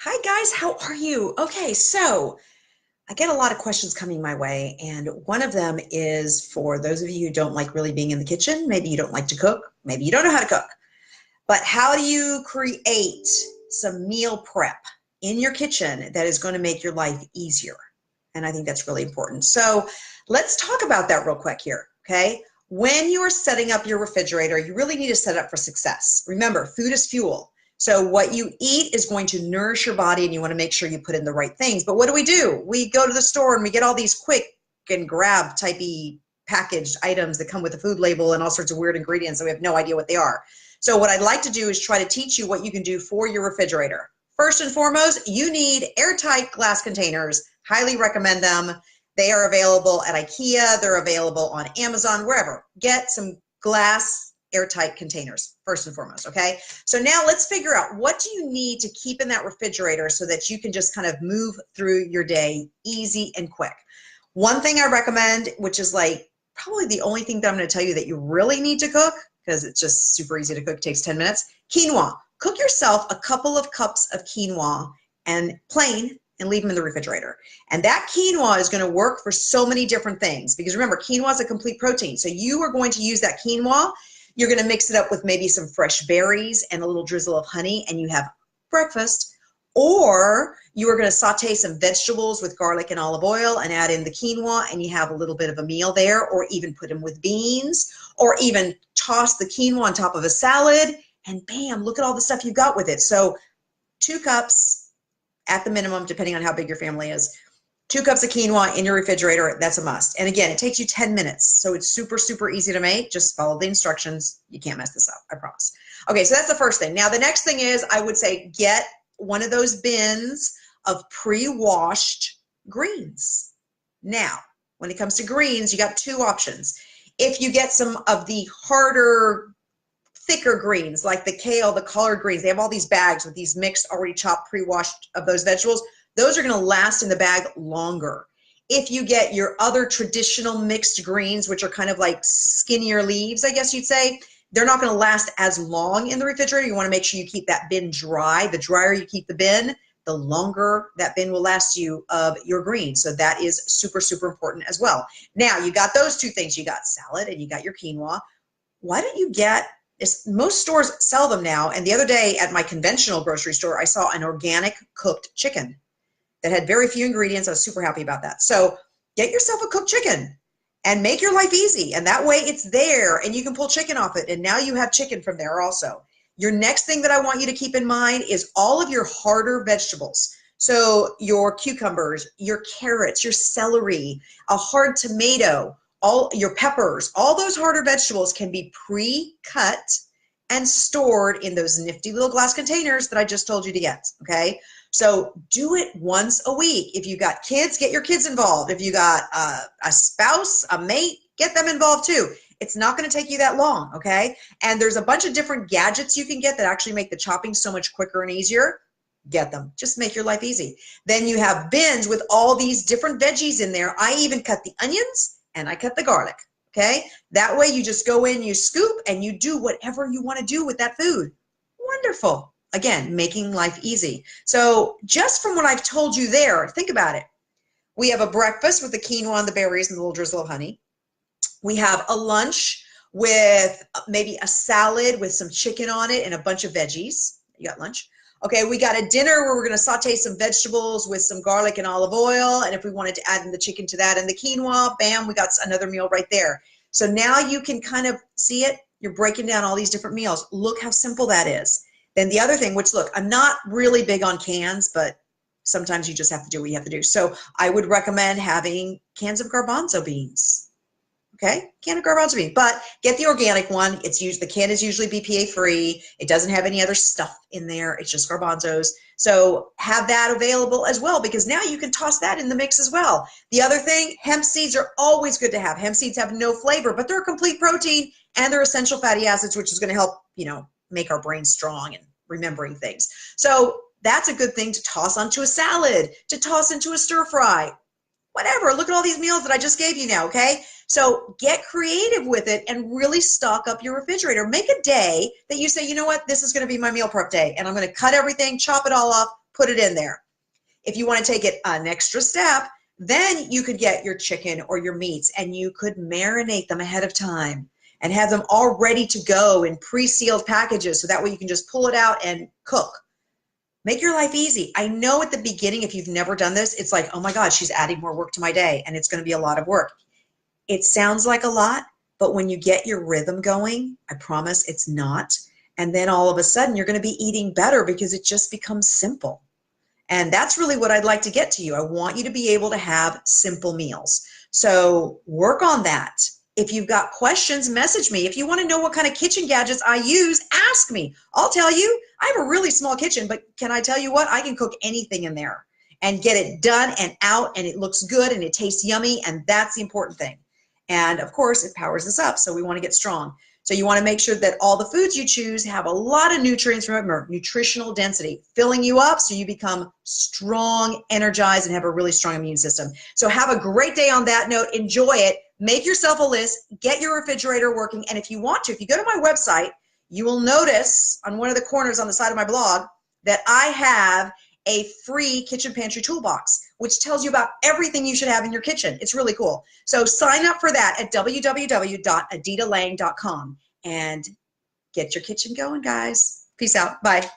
Hi guys, how are you? Okay, so I get a lot of questions coming my way, and one of them is for those of you who don't like really being in the kitchen. Maybe you don't like to cook, maybe you don't know how to cook, but how do you create some meal prep in your kitchen that is going to make your life easier? And I think that's really important. So let's talk about that real quick here, okay? When you are setting up your refrigerator, you really need to set up for success. Remember, food is fuel. So what you eat is going to nourish your body, and you want to make sure you put in the right things. But what do? We go to the store and we get all these quick and grab typey packaged items that come with a food label and all sorts of weird ingredients, and we have no idea what they are. So what I'd like to do is try to teach you what you can do for your refrigerator. First and foremost, you need airtight glass containers. Highly recommend them. They are available at IKEA. They're available on Amazon, wherever. Get some glass airtight containers, first and foremost, okay? So now let's figure out, what do you need to keep in that refrigerator so that you can just kind of move through your day easy and quick? One thing I recommend, which is like probably the only thing that I'm going to tell you that you really need to cook, because it's just super easy to cook, takes 10 minutes, quinoa. Cook yourself a couple of cups of quinoa and plain, and leave them in the refrigerator. And that quinoa is going to work for so many different things, because remember, quinoa is a complete protein. So you are going to use that quinoa. You're going to mix it up with maybe some fresh berries and a little drizzle of honey, and you have breakfast. Or you are going to saute some vegetables with garlic and olive oil and add in the quinoa, and you have a little bit of a meal there. Or even put them with beans, or even toss the quinoa on top of a salad, and bam, look at all the stuff you've got with it. So 2 cups at the minimum, depending on how big your family is. 2 cups of quinoa in your refrigerator, that's a must. And again, it takes you 10 minutes. So it's super, super easy to make. Just follow the instructions. You can't mess this up, I promise. Okay, so that's the first thing. Now, the next thing is, I would say, get one of those bins of pre-washed greens. Now, when it comes to greens, you got 2 options. If you get some of the harder, thicker greens, like the kale, the collard greens, they have all these bags with these mixed, already chopped, pre-washed of those vegetables. Those are going to last in the bag longer. If you get your other traditional mixed greens, which are kind of like skinnier leaves, I guess you'd say, they're not going to last as long in the refrigerator. You want to make sure you keep that bin dry. The drier you keep the bin, the longer that bin will last you of your greens. So that is super, super important as well. Now, you got those 2 things. You got salad and you got your quinoa. Why don't you get, most stores sell them now, and the other day at my conventional grocery store, I saw an organic cooked chicken that had very few ingredients. I was super happy about that. So get yourself a cooked chicken and make your life easy. And that way it's there and you can pull chicken off it. And now you have chicken from there also. Your next thing that I want you to keep in mind is all of your harder vegetables. So your cucumbers, your carrots, your celery, a hard tomato, all your peppers, all those harder vegetables can be pre-cut and stored in those nifty little glass containers that I just told you to get, okay? So do it once a week. If you got kids, get your kids involved. If you got a spouse, a mate, get them involved too. It's not going to take you that long, okay? And there's a bunch of different gadgets you can get that actually make the chopping so much quicker and easier. Get them. Just make your life easy. Then you have bins with all these different veggies in there. I even cut the onions and I cut the garlic, okay? That way you just go in, you scoop, and you do whatever you want to do with that food. Wonderful. Again, making life easy. So just from what I've told you there, think about it. We have a breakfast with the quinoa and the berries and a little drizzle of honey. We have a lunch with maybe a salad with some chicken on it and a bunch of veggies. You got lunch. Okay, we got a dinner where we're going to saute some vegetables with some garlic and olive oil. And if we wanted to add in the chicken to that and the quinoa, bam, we got another meal right there. So now you can kind of see it. You're breaking down all these different meals. Look how simple that is. Then the other thing, which look, I'm not really big on cans, but sometimes you just have to do what you have to do. So I would recommend having cans of garbanzo beans. Okay, can of garbanzo beans, but get the organic one. It's used, the can is usually BPA free. It doesn't have any other stuff in there. It's just garbanzos. So have that available as well, because now you can toss that in the mix as well. The other thing, hemp seeds are always good to have. Hemp seeds have no flavor, but they're a complete protein and they're essential fatty acids, which is going to help, make our brain strong and remembering things. So that's a good thing to toss onto a salad, to toss into a stir fry, whatever. Look at all these meals that I just gave you now, okay? So get creative with it and really stock up your refrigerator. Make a day that you say, you know what, this is going to be my meal prep day, and I'm going to cut everything, chop it all up, put it in there. If you want to take it an extra step, then you could get your chicken or your meats and you could marinate them ahead of time and have them all ready to go in pre-sealed packages so that way you can just pull it out and cook. Make your life easy. I know at the beginning, if you've never done this, it's like, oh my God, she's adding more work to my day and it's going to be a lot of work. It sounds like a lot, but when you get your rhythm going, I promise it's not. And then all of a sudden you're going to be eating better because it just becomes simple. And that's really what I'd like to get to you. I want you to be able to have simple meals. So work on that. If you've got questions, message me. If you want to know what kind of kitchen gadgets I use, ask me. I'll tell you. I have a really small kitchen, but can I tell you what? I can cook anything in there and get it done and out, and it looks good and it tastes yummy, and that's the important thing. And of course, it powers us up, so we want to get strong. So you want to make sure that all the foods you choose have a lot of nutrients, remember, nutritional density, filling you up so you become strong, energized, and have a really strong immune system. So have a great day on that note. Enjoy it. Make yourself a list. Get your refrigerator working. And if you want to, if you go to my website, you will notice on one of the corners on the side of my blog that I have a free kitchen pantry toolbox, which tells you about everything you should have in your kitchen. It's really cool. So sign up for that at www.aditalang.com and get your kitchen going, guys. Peace out. Bye.